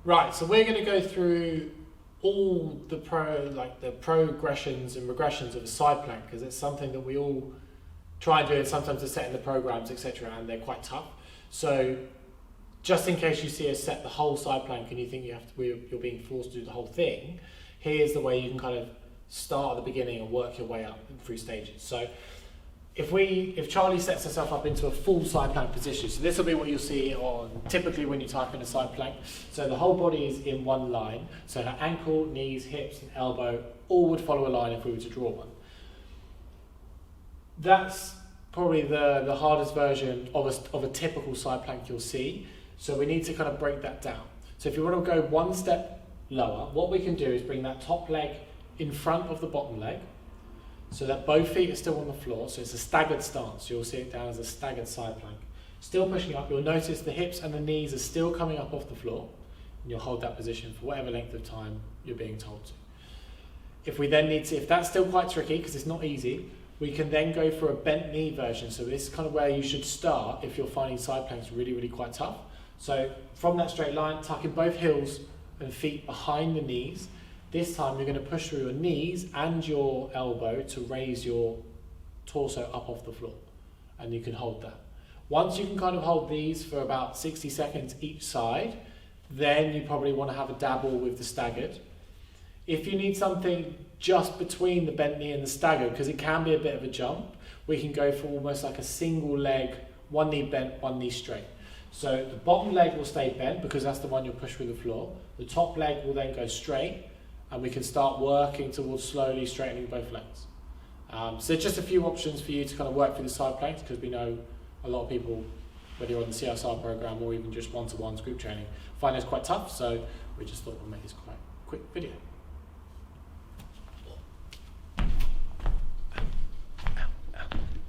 Right, so we're going to go through all the progressions and regressions of a side plank, because it's something that we all try and do, and sometimes they're set in the programs, etc., and they're quite tough. So just in case you see us set the whole side plank and you think you're being forced to do the whole thing, here's the way you can kind of start at the beginning and work your way up through stages. So if Charlie sets herself up into a full side plank position, so this will be what you'll see on typically when you type in a side plank. So the whole body is in one line. So her ankle, knees, hips, and elbow all would follow a line if we were to draw one. That's probably the hardest version of a typical side plank you'll see. So we need to kind of break that down. So if you want to go one step lower, what we can do is bring that top leg in front of the bottom leg, so that both feet are still on the floor, so it's a staggered stance. You'll see it down as a staggered side plank. Still pushing up, you'll notice the hips and the knees are still coming up off the floor, and you'll hold that position for whatever length of time you're being told to. If we then if that's still quite tricky, because it's not easy, we can then go for a bent knee version. So this is kind of where you should start if you're finding side planks really, really quite tough. So from that straight line, tucking both heels and feet behind the knees. This time you're going to push through your knees and your elbow to raise your torso up off the floor, and you can hold that. Once you can kind of hold these for about 60 seconds each side, then you probably want to have a dabble with the staggered. If you need something just between the bent knee and the staggered, because it can be a bit of a jump, we can go for almost like a single leg, one knee bent, one knee straight. So the bottom leg will stay bent because that's the one you'll push through the floor. The top leg will then go straight, and we can start working towards slowly straightening both legs. So just a few options for you to kind of work through the side planks, because we know a lot of people, whether you're on the CSR program or even just one-to-ones group training, find this quite tough. So we just thought we'd make this quite a quick video.